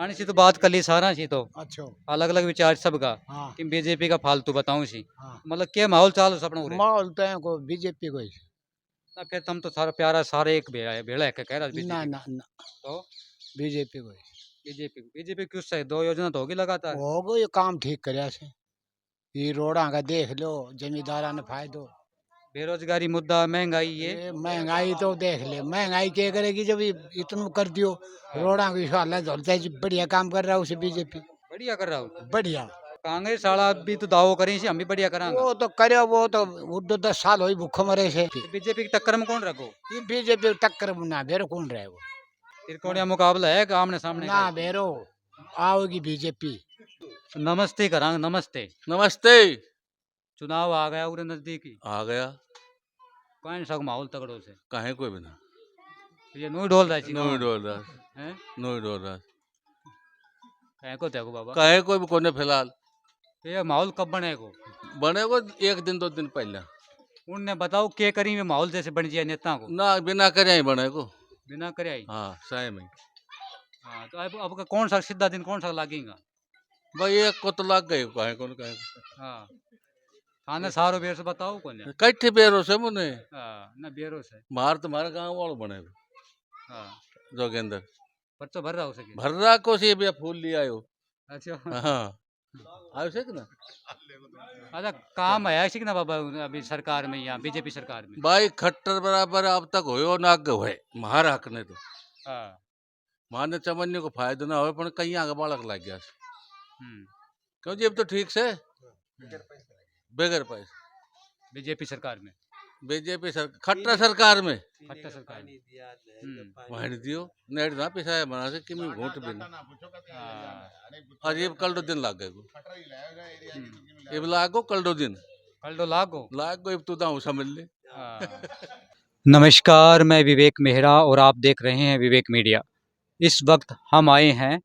आने से तो बात कर ली सारा सी तो अच्छा अलग अलग विचार सबका हाँ कि बीजेपी का फालतू बताऊं सी हाँ मतलब क्या माहौल चालू से अपना उरे माहौल तो है को बीजेपी को ही। ना फिर तुम तो सारा प्यारा सारे एक भेड़ा है कह रहा ना बीजेपी ना ना तो बीजेपी को ही बीजेपी क्यों सही 2 योजना तो होगी लगातार हो गो ये काम ठीक करया से ये रोड़ा का देख लो जमींदारा ने फायदो। बेरोजगारी मुद्दा महंगाई ये अरे महंगाई तो देख ले महंगाई क्या करेगी जब ये इतना कर दियो। हाँ, रोड़ा को हालत होता है जी बढ़िया काम कर रहा है उसे बीजेपी बढ़िया कर रहा हूँ बढ़िया। कांग्रेस वाला भी तो दावो करें हम भी बढ़िया करांगा वो तो करे वो तो उड्डो 10 साल हो भूखो मरे से बीजेपी की टक्कर में कौन रखो ये बीजेपी टक्कर में ना बेरो कौन रहे वो त्रिकोणीय मुकाबला है कि आमने सामने ना का है? बेरो आओगी बीजेपी। नमस्ते करांगे नमस्ते नमस्ते। चुनाव आ गया पूरे नजदीकी आ गया। कौन सा माहौल तगड़ो से काहे कोई बिना ये नू ढोल रहा है नोई डोल रहा हैं नोई डोल रहा कहीं को देखो बाबा काहे कोई भी कोने फिलहाल ये माहौल कब बने को बने को 1 दिन 2 दिन पहले उनने बताओ के करी में माहौल जैसे बन जाए नेता को ना बिना करे ही बने को। बिना करे आई हाँ सही में हाँ तो अब का कौन सा सीधा दिन कौन सा लागेगा भाई एक को तो लग गई काहे को काहे हाँ थाने सारो बेर से बताओ कौन है कट्ठे बेरो से मुने हाँ ना बेरो से मार तुम्हारे गांव वालों बने हाँ जोगेंद्र पर्चो भर रहा हो सके भर रहा को से भी फूल लिया आयो। अच्छा हाँ आयो से कि ना अच्छा काम है ऐसी कि ना बाबा अभी सरकार में या बीजेपी सरकार में भाई खट्टर बराबर अब तक होयो ना आगे होए महार हक ने तो हाँ माने चमन्य को फायदा ना हो पर कहीं आगे बालक लग गया हम्म, क्यों जी अब तो ठीक से बगैर पैसे बीजेपी सरकार में बीजेपी सर खट्टर सरकार में खट्टा सरकार में वहीं दियो नेट ना पिसा बना से कि मैं वोट बिना हाँ, और ये कल दो दिन लाग गए को ये लागो कल दो दिन कल तो लागो लाग गो तू दाऊ समझ ले। हाँ। नमस्कार मैं विवेक मेहरा और आप देख रहे हैं विवेक मीडिया। इस वक्त हम आए हैं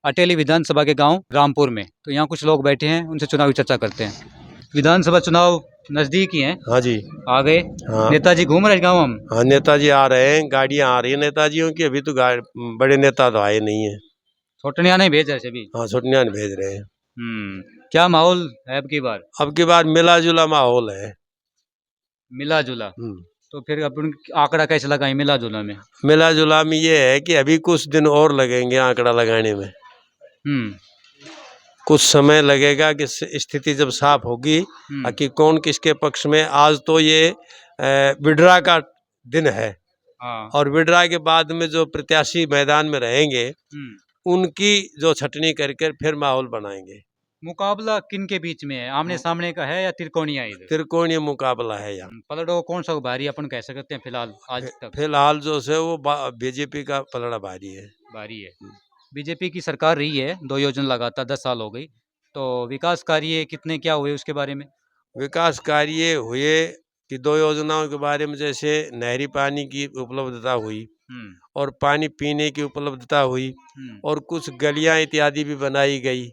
अटेली विधानसभा के गांव रामपुर में। तो यहाँ कुछ लोग बैठे हैं उनसे चुनावी चर्चा करते हैं। विधानसभा चुनाव नजदीक ही हैं हाँ जी। आ गए हाँ नेताजी घूम रहे गाँव हम हाँ नेताजी आ रहे हैं गाड़ियां आ रही हैं नेताजियों की अभी तो बड़े नेता तो आए नहीं है। छोटनिया नहीं भेज रहे भी हाँ छुट्टियां भेज रहे हैं। क्या माहौल है अब की बार अब की बार मिला जुला माहौल है। मिला जुला तो फिर अपन आंकड़ा कैसे लगाए मिला जुला में मिला जुला में ये है कि अभी कुछ दिन और लगेंगे आंकड़ा लगाने में। कुछ समय लगेगा कि स्थिति जब साफ होगी कि कौन किसके पक्ष में। आज तो ये विड्रा का दिन है हाँ और विड्रा के बाद में जो प्रत्याशी मैदान में रहेंगे उनकी जो छटनी करके फिर माहौल बनाएंगे। मुकाबला किन के बीच में है आमने सामने का है या त्रिकोणीय इधर त्रिकोणीय मुकाबला है यहाँ। पलड़ो कौन सा भारी अपन कह सकते हैं फिलहाल आज तक फिलहाल जो है वो बीजेपी का पलड़ा भारी है। भारी है बीजेपी की सरकार रही है 2 योजना लगातार 10 साल हो गई तो विकास कार्य कितने क्या हुए उसके बारे में विकास कार्य हुए कि 2 योजनाओं के बारे में जैसे नहरी पानी की उपलब्धता हुई और पानी पीने की उपलब्धता हुई और कुछ गलियां इत्यादि भी बनाई गई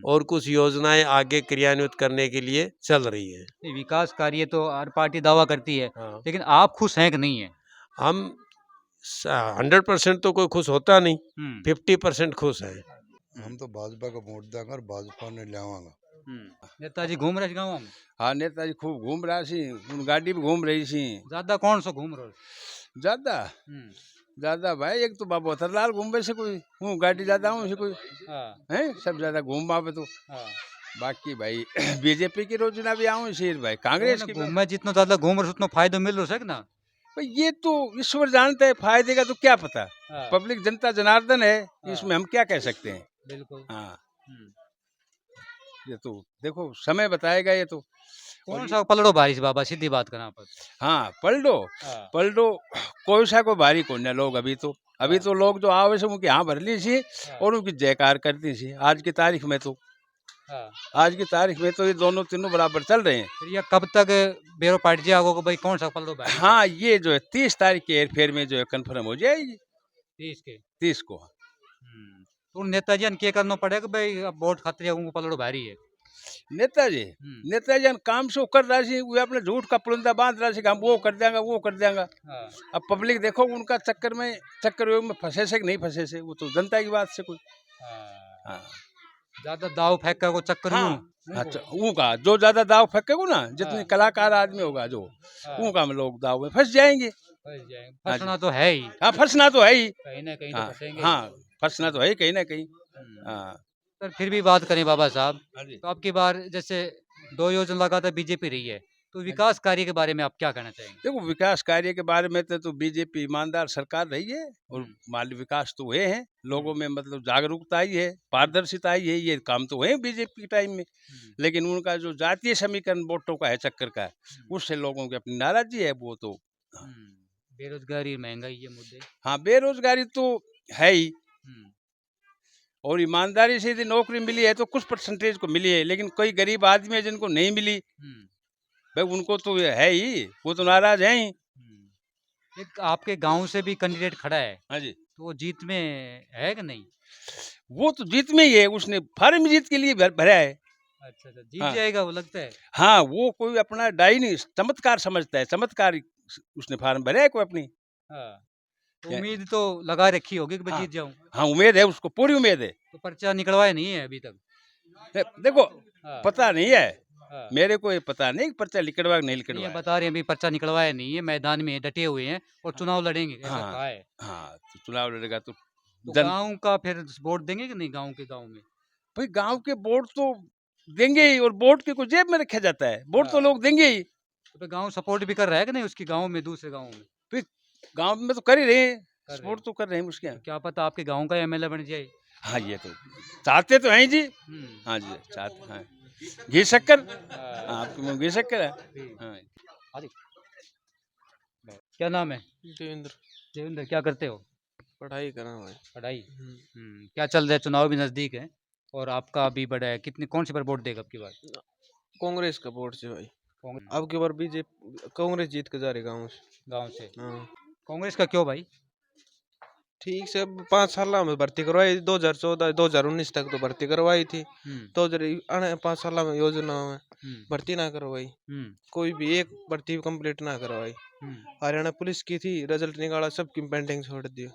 और कुछ योजनाएं आगे क्रियान्वित करने के लिए चल रही है। विकास कार्य तो हर पार्टी दावा करती है हाँ। लेकिन आप खुश हैं कि नहीं है हम 100% तो कोई खुश होता नहीं 50% खुश है। हम तो भाजपा को वोट देंगे और भाजपा ने लावांगा। नेताजी घूम रहे गाँव में हाँ नेताजी खूब घूम रहा सी गाड़ी भी घूम रही सी ज्यादा कौन सा घूम रहे ज्यादा ज्यादा भाई एक तो बाबू लाल घूम से कोई हूँ गाड़ी ज्यादा हूँ कोई है सब ज्यादा घूम पावे तो बाकी भाई बीजेपी की रोजना भी आऊँ शेर भाई कांग्रेस की घूम में जितना ज्यादा घूम रहे उतना फायदा मिल रहा है ना भाई ये तो ईश्वर जानते हैं फायदे का तो क्या पता पब्लिक जनता जनार्दन है इसमें हम क्या कह सकते हैं। बिल्कुल हाँ ये तो देखो समय बताएगा ये तो कौन सा पलड़ो बारिश बाबा सीधी बात करना पर हाँ पलटो कोई सा को भारी कौन है लोग अभी तो लोग जो आवे से उनकी हाँ भर ली सी और उनकी जयकार करती सी। आज की तारीख में तो ये दोनों तीनों बराबर चल रहे हैं। फिर ये कब तक बेरो पार्टी जाओगे को भाई कौन सा पलड़ो बारिश हाँ ये जो है 30 तारीख के हेरफेर में जो है कन्फर्म हो जाएगी 30 को। तो नेताजी ने क्या करना पड़ेगा भाई अब वोट खातिर उनको पलड़ो भारी है नेताजी काम से कर रहा सी वो अपने झूठ का पुलिंदा बांध रहा सी हम वो कर देंगे अब पब्लिक देखो उनका चक्कर में फंसे से कि नहीं फंसे से वो तो जनता की बात से कोई हाँ ज्यादा दाव फेंक को चक्कर में हाँ हूँ। अच्छा वो का जो ज्यादा दाव फेंकेगा ना जितने हाँ। कलाकार आदमी होगा जो हाँ। वो काम लोग दाव में फंस जाएंगे। फंस जाएंगे। हाँ फंसना तो है ही, हाँ फंसना तो है ही। कहीं ना कहीं तो हाँ फंसेंगे। हाँ फंसना तो है ही कहीं ना कहीं। हम्म। हाँ पर फिर भी बात करें बाबा साहब, हाँ जी। तो आपकी बार जैसे 2 योजना लगातार बीजेपी रही है, तो विकास कार्य के बारे में आप क्या कहना चाहेंगे? देखो विकास कार्य के बारे में तो बीजेपी ईमानदार सरकार रही है और माली विकास तो हुए हैं लोगों में, मतलब जागरूकता आई है, पारदर्शिता आई है, ये काम तो हुए बीजेपी के टाइम में। लेकिन उनका जो जातीय समीकरण वोटों का है चक्कर का, उससे लोगों की अपनी नाराजगी है वो तो। बेरोजगारी, महंगाई, ये मुद्दे। हाँ बेरोजगारी तो है ही, हम्म, और ईमानदारी से यदि नौकरी मिली है तो कुछ परसेंटेज को मिली है, लेकिन कोई गरीब आदमी है जिनको नहीं मिली हम्म, भाई उनको तो ये है ही, वो तो नाराज हैं ही। एक आपके गांव से भी कैंडिडेट खड़ा है, हाँ जी तो वो जीत में है कि नहीं? वो तो जीत में ही है, उसने फार्म जीत के लिए भरा है। अच्छा अच्छा, जीत हाँ। जाएगा वो लगता है। हाँ वो कोई अपना डाई नहीं, चमत्कार समझता है, चमत्कार उसने फार्म भरा है कोई अपनी। हाँ, तो क्या- उम्मीद तो लगा रखी होगी कि मैं हाँ। जीत जाऊं। हाँ उम्मीद है, उसको पूरी उम्मीद है। तो पर्चा निकलवाया नहीं है अभी तक। देखो हाँ, पता नहीं है, हाँ। मेरे को ये पता नहीं कि पर्चा लिखड़वा नहीं नहीं, ये लिखड़वा। बता रहे हैं अभी पर्चा निकलवाया नहीं है, मैदान में डटे हुए हैं और चुनाव लड़ेंगे, ऐसा हाँ। कहा है। हाँ तो चुनाव लड़ेगा तो तो जन गांव का फिर वोट देंगे कि नहीं, गांव के गांव में? भाई गांव के वोट तो देंगे ही, और वोट के कोई जेब में रखा जाता है, वोट तो हाँ। लोग देंगे ही। तो फिर गांव सपोर्ट भी कर रहा है कि नहीं उसके गांव में, दूसरे गांव में? फिर गांव में तो कर ही रहे हैं, कर रहे सपोर्ट तो कर रहे हैं उसके यहाँ। तो क्या पता आपके गांव का एमएलए बन जाए। हाँ ये तो चाहते तो हैं जी। हम्म, हाँ जी चाहते हैं। घी शक्कर, हाँ, हाँ आपके मुँह घी शक्कर है। ठीक। हाँ क्या नाम है? देवेंद्र, देवेंद्र, क्या करते हो? पढ़ाई करा भाई। पढ़ाई। क्या चल रहा है? चुनाव भी नजदीक है और आपका भी बड़ा है, कितनी कौन सी पर वोट देगा आपकी बार? कांग्रेस का वोट से भाई। कांग्रेस अब की बार बीजेपी कांग्रेस जीत के जा रही गाँव से। गांव से। हाँ कांग्रेस का क्यों भाई? ठीक से, अब 5 साल में भर्ती करवाई, 2014 2019 तक तो भर्ती करवाई थी, तो 5 साल में योजना में भर्ती ना करवाई, कोई भी एक भर्ती कंप्लीट ना करवाई। हरियाणा पुलिस की थी, रिजल्ट निकाला, सबकी पेंडिंग छोड़ दिया,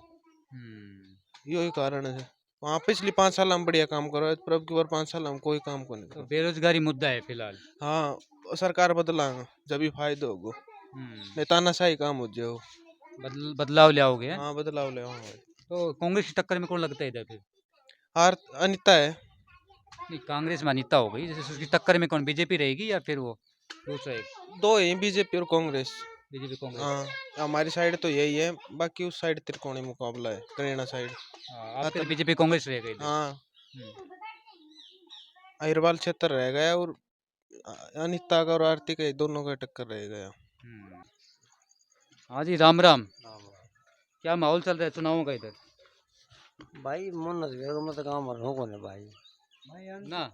यही कारण है। वहाँ पिछली 5 साल में बढ़िया काम करवाए, पर अब की बार 5 साल में कोई काम को नहीं तो करा। बेरोजगारी मुद्दा है फिलहाल। हाँ सरकार बदलांगा जब भी फायदा होगा, नहीं तानाशाही काम हो जाओ। बदलाव लाओगे हैं? हाँ बदलाव ले आओ भाई। तो कांग्रेस की टक्कर में कौन लगता है इधर फिर? हार अनिता है। नहीं, कांग्रेस में अनीता हो गई, जैसे उसकी टक्कर में कौन, बीजेपी रहेगी या फिर वो दूसरा एक? दो हैं, बीजेपी और कांग्रेस। बीजेपी कांग्रेस। हाँ हमारी साइड तो यही है, बाकी उस साइड त्रिकोणी मुकाबला है, करेना साइड। हाँ, आपके बीजेपी कांग्रेस रहेगा इधर। हाँ हम्म, अहिरवाल क्षेत्र रह गया, और अनिता का और आरती का दोनों का टक्कर रह गया। हम्म। हाँ जी, राम राम। क्या माहौल चल रहा है चुनावों का इधर? भाई मन मत काम रहो कोने भाई ना हाँ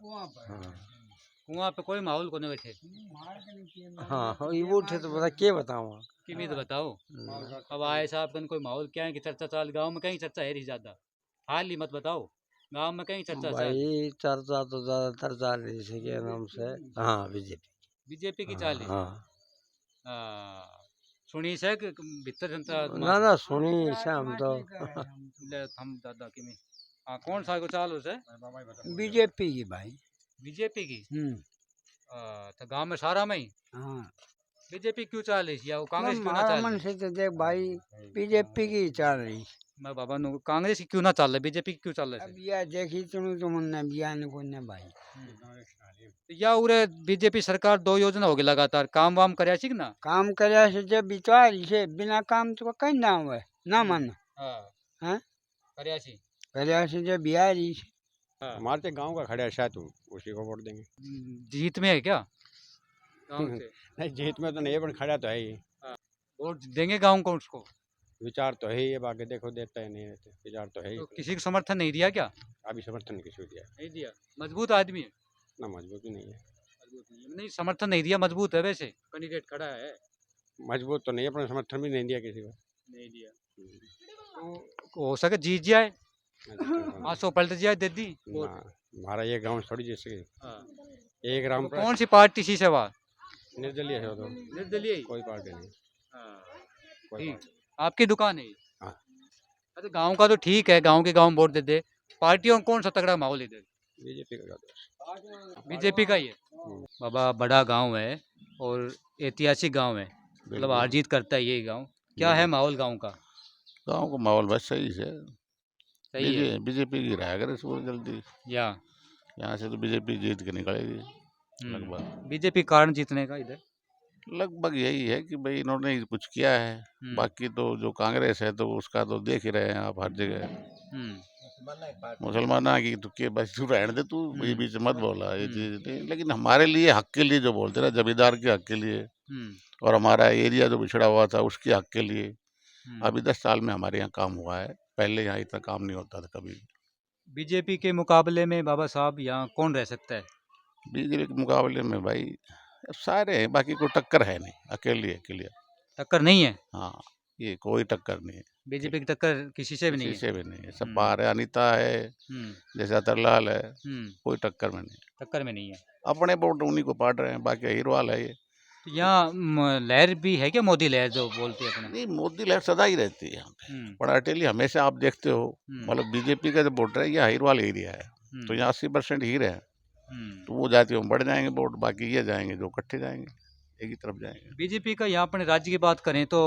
कुआं पे कोई माहौल को नहीं बैठे। हाँ ये वो थे तो बता के बताऊँ किमी तो बताओ। अब आए साहब कन कोई माहौल क्या है कि चर्चा चाल, गांव में कहीं चर्चा है नहीं ज्यादा, हाल ही मत बताओ, गांव में कहीं चर्चा चाल। भाई चर्चा तो ज्यादातर चाल रही थी के नाम से हाँ बीजेपी बीजेपी की चाल है। हाँ सुनी से कि भीतर जनता ना ना सुनी से हम तो ले हम दादा की में। हाँ, कौन सा को चाल उसे? बीजेपी की भाई बीजेपी की। तो गांव में सारा में ही हाँ बीजेपी क्यों चाल है या वो कांग्रेस क्यों ना हमारा चाल मन रही? से तो देख भाई बीजेपी की चाल रही मैं बाबा नु कांग्रेस की क्यों ना चाल रही, बीजेपी की क्यों चाल रही अब यह देखी तुम तो मन ने बियान को ने भाई या उरे बीजेपी सरकार 2 योजना होगी लगातार, काम वाम करया छी ना? काम करे से जब बिचारी से बिना काम तो कहीं ना हुए ना मन हां हैं करया छी। करे से जब बिहारी से हमारे तो गांव का खड़ा है शायद, उसी को वोट देंगे। जीत में है क्या गांव से? नहीं जीत में तो नहीं है, पर खड़ा तो है ही। वोट देंगे गांव को उसको? विचार तो है ही, अब आगे देखो देता है नहीं देते, विचार तो है ही। तो किसी को समर्थन नहीं दिया क्या? अभी समर्थन नहीं किसी को दिया, नहीं दिया, मजबूत आदमी है। ना मजबूती नहीं है। मजबूत नहीं, समर्थन नहीं दिया, मजबूत है वैसे, कैंडिडेट खड़ा है। मजबूत तो नहीं है, पर समर्थन भी नहीं दिया किसी को। नहीं दिया तो हो सके जीत जाए, ना, 500 पलट जाए दे दी वोट। हमारा ये गांव थोड़ी जैसे हाँ। एक ग्राम तो कौन सी पार्टी सी सेवा? निर्दलीय है, तो निर्दलीय ही? कोई पार्टी नहीं। हाँ, कोई ठीक। पार्टी। आपकी दुकान है ये? हाँ। अच्छा, गांव का तो ठीक है, गांव के गांव वोट दे दे, पार्टियों कौन सा तगड़ा माहौल इधर? बीजेपी का ज्यादा बीजेपी का ही है। बाबा बड़ा गांव है और ऐतिहासिक गांव है, मतलब हार जीत करता है ये गांव। क्या है माहौल गांव का? गाँव का माहौल बस सही है। सही है बीजेपी की रहा करे सुबह जल्दी, या यहाँ से तो बीजेपी जीत के निकलेगी लगभग। बीजेपी कारण जीतने का इधर? लगभग यही है कि भाई इन्होंने कुछ किया है। बाकी तो जो कांग्रेस है तो उसका तो देख ही रहे हैं आप हर जगह। मुसलमान की तो के बस तू रहने दे, तू ये बीच मत बोला ये चीज नहीं। लेकिन हमारे लिए हक के लिए जो बोलते ना, जमींदार के हक के लिए और हमारा एरिया जो बिछड़ा हुआ था उसके हक के लिए अभी 10 साल में हमारे यहाँ काम हुआ है। पहले यहाँ इतना काम नहीं होता था कभी। बीजेपी के मुकाबले में बाबा साहब यहाँ कौन रह सकता है? बीजेपी के मुकाबले में भाई सारे हैं, बाकी कोई टक्कर है नहीं, अकेली है। टक्कर नहीं है? हाँ, ये कोई टक्कर नहीं है, बीजेपी की टक्कर किसी से भी नहीं किसी है? से भी नहीं है। सब बाहर है, अनीता है, जैसे अतरलाल है, कोई टक्कर में नहीं। टक्कर में नहीं है। अपने वोट उन्हीं को पाट रहे हैं, बाकी हीरवाल है ये। तो यहाँ लहर भी है क्या, मोदी लहर जो बोलते हैं अपने? नहीं, मोदी लहर सदा ही रहती है यहाँ पे। पर अटेली हमेशा आप देखते हो, मतलब बीजेपी का जो वोटर है ये हीरवाल एरिया है, तो यहाँ 80% हीरे हैं। तो वो जातियों में बढ़ जाएंगे वोट, बाकी ये जाएंगे जो इकट्ठे जाएंगे, एक ही तरफ जाएंगे। बीजेपी का यहाँ अपने राज्य की बात करें तो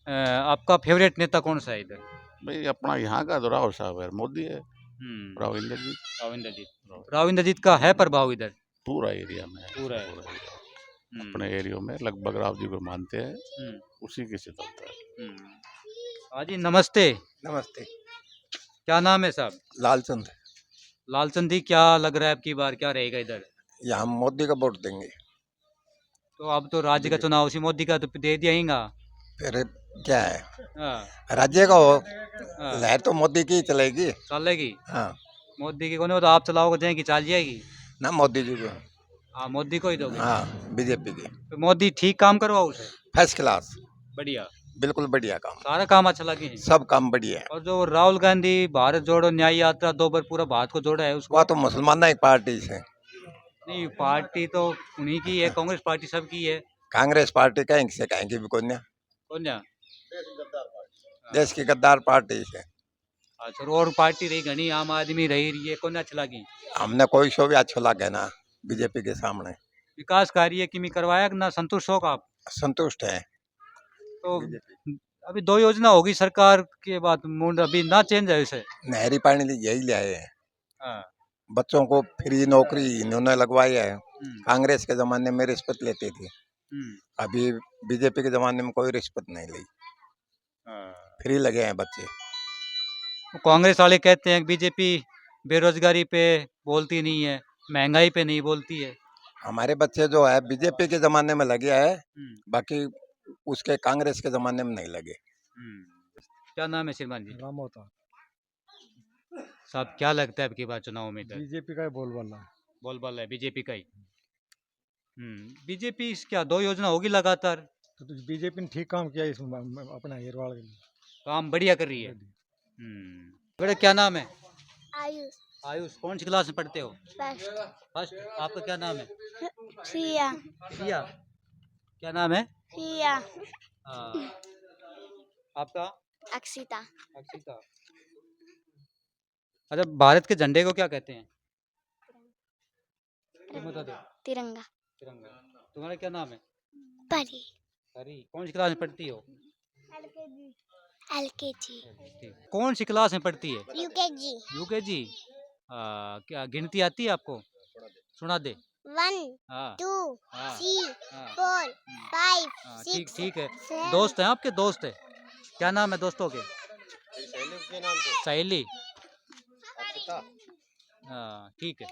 आपका फेवरेट नेता कौन सा है इधर? भाई अपना यहाँ का तो राव साहब है, मोदी है, राव इंद्रजीत। राव इंद्रजीत का है प्रभाव इधर? पूरा एरिया में है, पूरा है। अपने एरिया में लगभग राव जी को मानते हैं, उसी के से चलता है। हाँ जी, नमस्ते। नमस्ते। क्या नाम है साहब? लालचंद। लालचंद जी, क्या लग रहा है अब की बार क्या रहेगा इधर? यहाँ हम मोदी का वोट देंगे। तो अब तो राज्य का चुनाव उसी मोदी का तो दे दिया। फिर क्या है, हाँ, राज्य का हो, हाँ। लहर तो मोदी की ही चलेगी। चलेगी? हाँ, मोदी की कौन हो तो आप चलाओगे जाएगी, चल जाएगी? ना मोदी जी को। हाँ, मोदी को ही दोगे? हाँ, बीजेपी की। तो मोदी ठीक काम करवाओ उसे? फर्स्ट क्लास, बढ़िया, बिल्कुल बढ़िया काम, सारा काम अच्छा लगे? सब काम बढ़िया है। और जो राहुल गांधी भारत जोड़ो न्याय यात्रा 2 बार पूरा भारत को जोड़ा है उसको? वह तो मुसलमान की पार्टी से। नहीं, पार्टी तो उन्हीं की है, कांग्रेस पार्टी सबकी है। कांग्रेस पार्टी कहीं से कहेंगे भी कौन, कौन या? देश की गद्दार पार्टी से। अच्छा, और पार्टी रही घनी, आम आदमी रही, ये कौन अच्छा लगी? हमने कोई शो भी अच्छा लगे ना बीजेपी के सामने। विकास कार्य की करवाया ना, संतुष्ट हो आप? संतुष्ट है। तो अभी 2 योजना होगी सरकार के बाद, मूड अभी ना चेंज है इसे? नहरी पानी यही ले आए हैं, हाँ। बच्चों को फ्री नौकरी इन्होंने लगवाई है। कांग्रेस के जमाने में रिश्वत लेती थी, अभी बीजेपी के जमाने में कोई रिश्वत नहीं ली, फ्री लगे हैं बच्चे। तो कांग्रेस वाले कहते हैं कि बीजेपी बेरोजगारी पे बोलती नहीं है, महंगाई पे नहीं बोलती है। हमारे बच्चे जो है बीजेपी के जमाने में लगे है, बाकी उसके कांग्रेस के जमाने में नहीं लगे। क्या नाम है श्रीमान जी? राम होता साहब, क्या लगता है अब की बार चुनाव में? बीजेपी का ही बोलबाला है। बोलबाला है बीजेपी का ही। बीजेपी क्या 2 योजना होगी लगातार? तो बीजेपी ने ठीक काम किया इसमें अपना हीरवाड़ के लिए, काम बढ़िया कर रही है। बेटा क्या नाम है? आयुष। आयुष, कौन सी क्लास में पढ़ते हो? फर्स्ट। आपका क्या नाम है? प्रिया। प्रिया, क्या नाम है? प्रिया। आपका? अक्षिता। अक्षिता। अच्छा, भारत के झंडे को क्या कहते हैं? तुम बता दो। तिरंगा। तिरंगा। तुम्हारा क्या नाम है? परी। परी, कौन सी क्लास में पढ़ती हो? एलकेजी। कौन सी क्लास में पढ़ती है? यूकेजी। यूकेजी। क्या गिनती आती है आपको? सुना दे। 1 हाँ 2 हाँ 3 हाँ 4 5 हाँ, 6 ठीक ठीक है। 7। दोस्त हैं आपके? दोस्त है, क्या नाम है दोस्तों के? सहेली। हाँ, ठीक है।